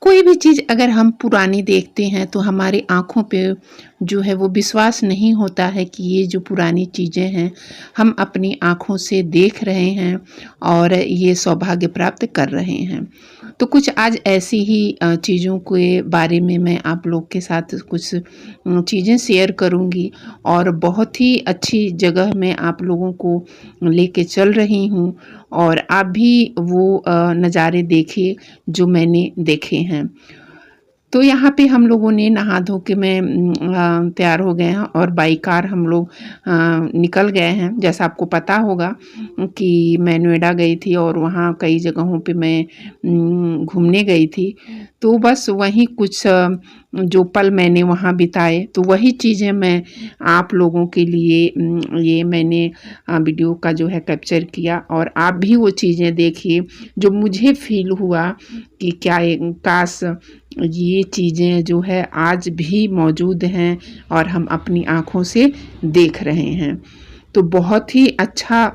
कोई भी चीज़ अगर हम पुरानी देखते हैं तो हमारी आँखों पे जो है वो विश्वास नहीं होता है कि ये जो पुरानी चीज़ें हैं हम अपनी आँखों से देख रहे हैं और ये सौभाग्य प्राप्त कर रहे हैं। तो कुछ आज ऐसी ही चीज़ों के बारे में मैं आप लोग के साथ कुछ चीज़ें शेयर करूँगी और बहुत ही अच्छी जगह मैं आप लोगों को लेके चल रही हूँ और आप भी वो नज़ारे देखिए जो मैंने देखे हैं। तो यहाँ पे हम लोगों ने नहा धो के तैयार हो गए हैं और बाई कार हम लोग निकल गए हैं। जैसा आपको पता होगा कि मैं नोएडा गई थी और वहाँ कई जगहों पे मैं घूमने गई थी। तो बस वहीं कुछ जो पल मैंने वहाँ बिताए तो वही चीज़ें मैं आप लोगों के लिए ये मैंने वीडियो का जो है कैप्चर किया और आप भी वो चीज़ें देखिए जो मुझे फ़ील हुआ कि क्या काश ये चीज़ें जो है आज भी मौजूद हैं और हम अपनी आँखों से देख रहे हैं। तो बहुत ही अच्छा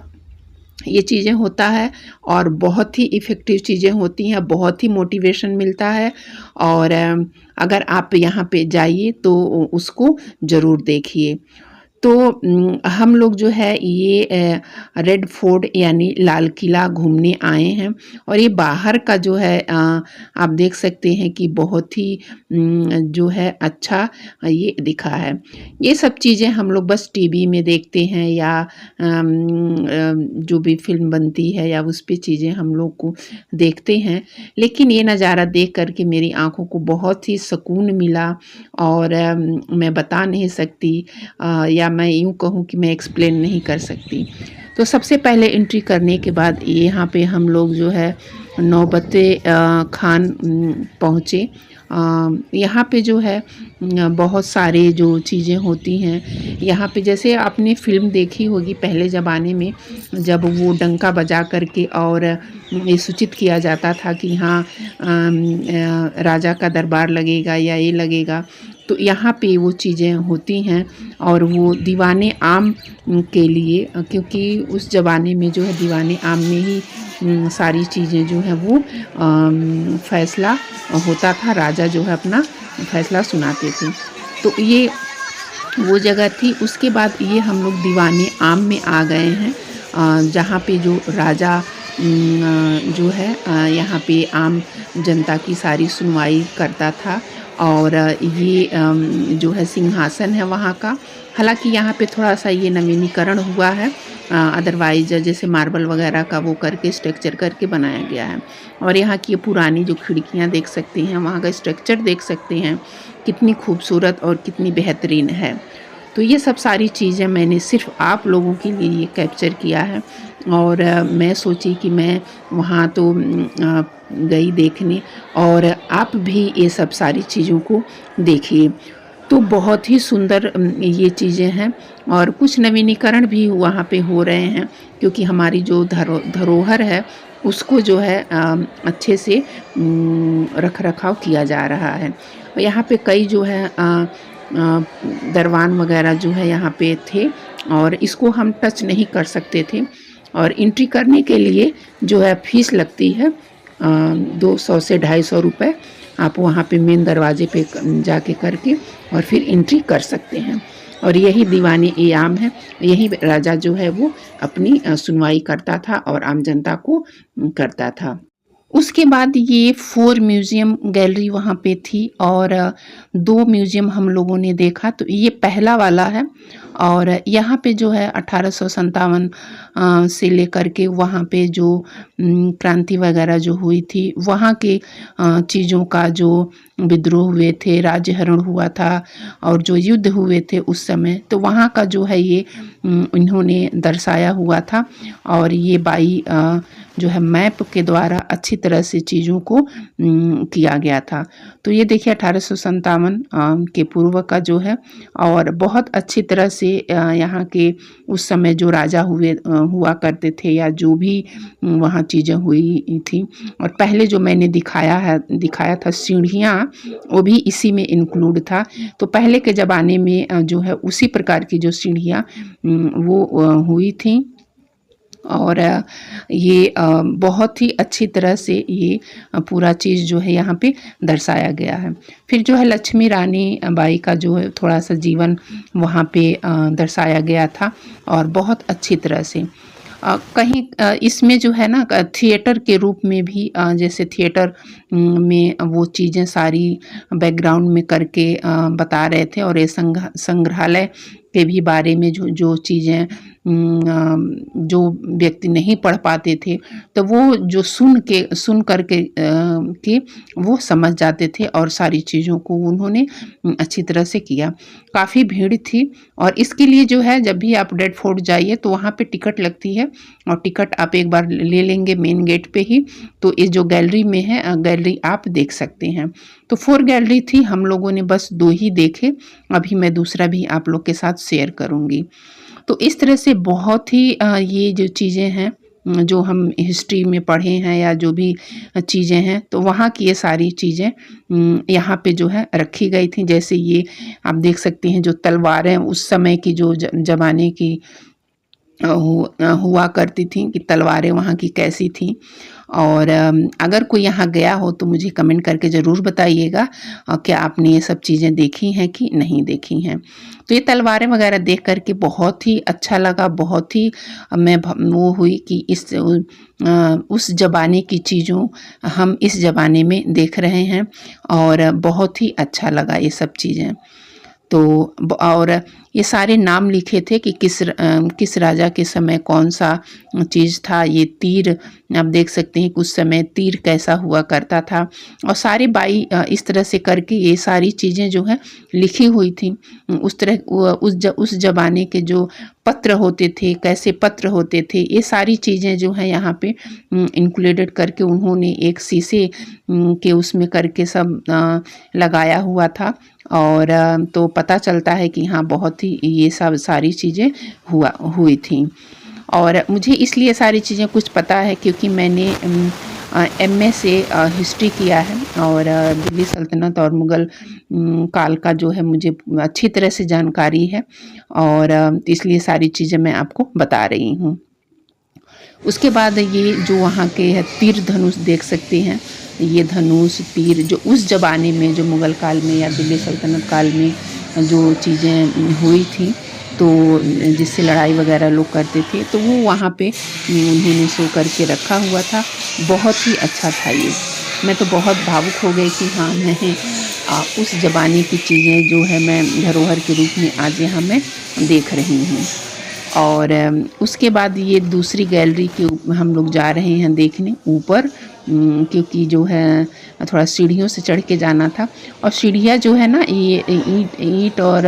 ये चीज़ें होता है और बहुत ही इफ़ेक्टिव चीज़ें होती हैं, बहुत ही मोटिवेशन मिलता है और अगर आप यहाँ पे जाइए तो उसको ज़रूर देखिए। तो हम लोग जो है ये रेड फोर्ट यानी लाल किला घूमने आए हैं और ये बाहर का जो है आप देख सकते हैं कि बहुत ही जो है अच्छा ये दिखा है। ये सब चीज़ें हम लोग बस टीवी में देखते हैं या जो भी फ़िल्म बनती है या उस पे चीज़ें हम लोग को देखते हैं, लेकिन ये नज़ारा देख कर के मेरी आँखों को बहुत ही सुकून मिला और मैं बता नहीं सकती या मैं यूँ कहूँ कि मैं एक्सप्लेन नहीं कर सकती। तो सबसे पहले एंट्री करने के बाद यहाँ पे हम लोग जो है नौबते खान पहुँचे। यहाँ पे जो है बहुत सारे जो चीज़ें होती हैं यहाँ पे, जैसे आपने फ़िल्म देखी होगी पहले ज़माने में जब वो डंका बजा करके और ये सूचित किया जाता था कि हाँ राजा का दरबार लगेगा या ये लगेगा, तो यहाँ पे वो चीज़ें होती हैं और वो दीवाने आम के लिए, क्योंकि उस ज़माने में जो है दीवाने आम में ही सारी चीज़ें जो हैं वो फ़ैसला होता था, राजा जो है अपना फ़ैसला सुनाते थे। तो ये वो जगह थी। उसके बाद ये हम लोग दीवाने आम में आ गए हैं जहाँ पे जो राजा जो है यहाँ पे आम जनता की सारी सुनवाई करता था और ये जो है सिंहासन है वहाँ का। हालांकि यहाँ पे थोड़ा सा ये नवीनीकरण हुआ है, अदरवाइज जैसे मार्बल वगैरह का वो करके स्ट्रक्चर करके बनाया गया है। और यहाँ की पुरानी जो खिड़कियाँ देख सकते हैं, वहाँ का स्ट्रक्चर देख सकते हैं कितनी खूबसूरत और कितनी बेहतरीन है। तो ये सब सारी चीज़ें मैंने सिर्फ आप लोगों के लिए कैप्चर किया है और मैं सोची कि मैं वहाँ तो गई देखने और आप भी ये सब सारी चीज़ों को देखिए। तो बहुत ही सुंदर ये चीज़ें हैं और कुछ नवीनीकरण भी वहाँ पे हो रहे हैं क्योंकि हमारी जो धरोहर है उसको जो है अच्छे से रख रखाव किया जा रहा है। यहाँ पे कई जो है दरबान वगैरह जो है यहाँ पे थे और इसको हम टच नहीं कर सकते थे और एंट्री करने के लिए जो है फीस लगती है 200 से 250 रुपये। आप वहाँ पे मेन दरवाजे पे जाके करके और फिर एंट्री कर सकते हैं। और यही दीवाने ए आम है, यही राजा जो है वो अपनी सुनवाई करता था और आम जनता को करता था। उसके बाद ये 4 म्यूज़ियम गैलरी वहाँ पे थी और 2 म्यूज़ियम हम लोगों ने देखा। तो ये पहला वाला है और यहाँ पे जो है 1857 से लेकर के वहाँ पे जो क्रांति वगैरह जो हुई थी वहाँ के चीज़ों का, जो विद्रोह हुए थे, राज्यहरण हुआ था और जो युद्ध हुए थे उस समय, तो वहाँ का जो है ये इन्होंने दर्शाया हुआ था और ये बाई जो है मैप के द्वारा अच्छी तरह से चीज़ों को किया गया था। तो ये देखिए 1857 के पूर्व का जो है और बहुत अच्छी तरह से यहाँ के उस समय जो राजा हुआ करते थे या जो भी वहाँ चीज़ें हुई थी। और पहले जो मैंने दिखाया था सीढ़ियाँ, वो भी इसी में इंक्लूड था। तो पहले के ज़माने में जो है उसी प्रकार की जो सीढ़ियाँ वो हुई थी और ये बहुत ही अच्छी तरह से ये पूरा चीज़ जो है यहाँ पे दर्शाया गया है। फिर जो है लक्ष्मी रानी बाई का जो है थोड़ा-सा जीवन वहाँ पे दर्शाया गया था और बहुत अच्छी तरह से। कहीं इसमें जो है ना थिएटर के रूप में भी जैसे थिएटर में वो चीज़ें सारी बैकग्राउंड में करके बता रहे थे, और ये संग्रहालय के भी बारे में जो जो चीज़ें जो व्यक्ति नहीं पढ़ पाते थे, तो वो जो सुन करके के वो समझ जाते थे और सारी चीज़ों को उन्होंने अच्छी तरह से किया। काफ़ी भीड़ थी, और इसके लिए जो है जब भी आप रेड फोर्ट जाइए तो वहाँ पे टिकट लगती है, और टिकट आप एक बार ले लेंगे मेन गेट पे ही, तो ये जो गैलरी में है गैलरी आप देख सकते हैं। तो 4 गैलरी थी, हम लोगों ने बस 2 ही देखे, अभी मैं दूसरा भी आप लोग के साथ शेयर करूँगी। तो इस तरह से बहुत ही ये जो चीज़ें हैं जो हम हिस्ट्री में पढ़े हैं या जो भी चीज़ें हैं, तो वहाँ की ये सारी चीज़ें यहाँ पे जो है रखी गई थी। जैसे ये आप देख सकते हैं जो तलवारें उस समय की जो ज़माने की हुआ करती थी, कि तलवारें वहाँ की कैसी थी। और अगर कोई यहाँ गया हो तो मुझे कमेंट करके ज़रूर बताइएगा क्या आपने ये सब चीज़ें देखी हैं कि नहीं देखी हैं। तो ये तलवारें वगैरह देख कर के बहुत ही अच्छा लगा, बहुत ही मैं वो हुई कि उस ज़माने की चीज़ों हम इस ज़माने में देख रहे हैं, और बहुत ही अच्छा लगा ये सब चीज़ें। तो और ये सारे नाम लिखे थे कि किस राजा के समय कौन-सा चीज़ था। ये तीर आप देख सकते हैं कि उस समय तीर कैसा हुआ करता था, और सारी बाई इस तरह से करके ये सारी चीज़ें जो हैं लिखी हुई थी। उस तरह उस ज़माने के जो पत्र होते थे, कैसे पत्र होते थे, ये सारी चीज़ें जो हैं यहाँ पे इंक्लूडेड करके उन्होंने एक शीशे के उसमें करके सब लगाया हुआ था। और तो पता चलता है कि हाँ बहुत ही ये सब सारी चीज़ें हुई थी। और मुझे इसलिए सारी चीज़ें कुछ पता है क्योंकि मैंने एमए से हिस्ट्री किया है, और दिल्ली सल्तनत और मुग़ल काल का जो है मुझे अच्छी तरह से जानकारी है, और इसलिए सारी चीज़ें मैं आपको बता रही हूँ। उसके बाद ये जो वहाँ के है तीर धनुष देख सकते हैं, ये धनुष तीर जो उस ज़माने में जो मुग़ल काल में या दिल्ली सल्तनत काल में जो चीज़ें हुई थी, तो जिससे लड़ाई वगैरह लोग करते थे, तो वो वहाँ पे उन्होंने शो करके रखा हुआ था। बहुत ही अच्छा था ये, मैं तो बहुत भावुक हो गई कि हाँ मैं उस ज़माने की चीज़ें जो है मैं धरोहर के रूप में आज यहाँ मैं देख रही हूँ। और उसके बाद ये दूसरी गैलरी के हम लोग जा रहे हैं देखने ऊपर, क्योंकि जो है थोड़ा सीढ़ियों से चढ़ के जाना था, और सीढ़ियाँ जो है ना ये ईंट और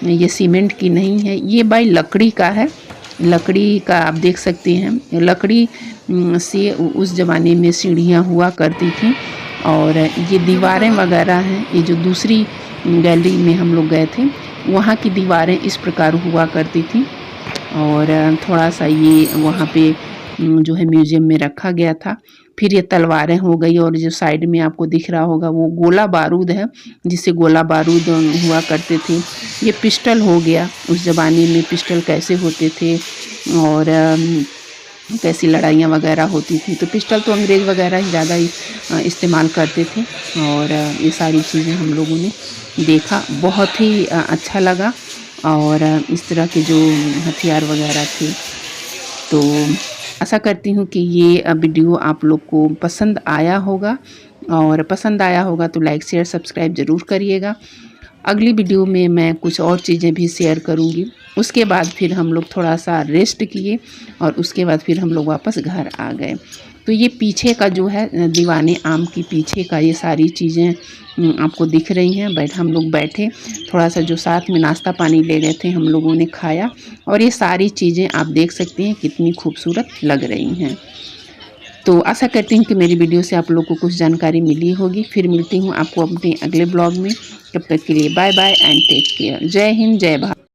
ये सीमेंट की नहीं है, ये बाई लकड़ी का है। लकड़ी का आप देख सकते हैं, लकड़ी से उस ज़माने में सीढ़ियाँ हुआ करती थी। और ये दीवारें वगैरह हैं, ये जो दूसरी गैलरी में हम लोग गए थे वहाँ की दीवारें इस प्रकार हुआ करती थी। और थोड़ा सा ये वहाँ पे जो है म्यूज़ियम में रखा गया था। फिर ये तलवारें हो गई, और जो साइड में आपको दिख रहा होगा वो गोला बारूद है, जिससे गोला बारूद हुआ करते थे। ये पिस्टल हो गया, उस ज़माने में पिस्टल कैसे होते थे और कैसी लड़ाइयाँ वगैरह होती थी। तो पिस्टल तो अंग्रेज़ वगैरह ही ज़्यादा ही इस्तेमाल करते थे, और ये सारी चीज़ें हम लोगों ने देखा, बहुत ही अच्छा लगा। और इस तरह के जो हथियार वगैरह थे, तो आशा करती हूँ कि ये वीडियो आप लोग को पसंद आया होगा, और पसंद आया होगा तो लाइक शेयर सब्सक्राइब ज़रूर करिएगा। अगली वीडियो में मैं कुछ और चीज़ें भी शेयर करूँगी। उसके बाद फिर हम लोग थोड़ा सा रेस्ट किए, और उसके बाद फिर हम लोग वापस घर आ गए। तो ये पीछे का जो है दीवाने आम की पीछे का ये सारी चीज़ें आपको दिख रही हैं। हम लोग बैठे, थोड़ा सा जो साथ में नाश्ता पानी ले गए थे हम लोगों ने खाया, और ये सारी चीज़ें आप देख सकते हैं कितनी खूबसूरत लग रही हैं। तो आशा करती हूँ कि मेरी वीडियो से आप लोग को कुछ जानकारी मिली होगी। फिर मिलती हूँ आपको अपने अगले ब्लॉग में, तब तक के लिए bye bye and take care. जय हिंद, जय भारत।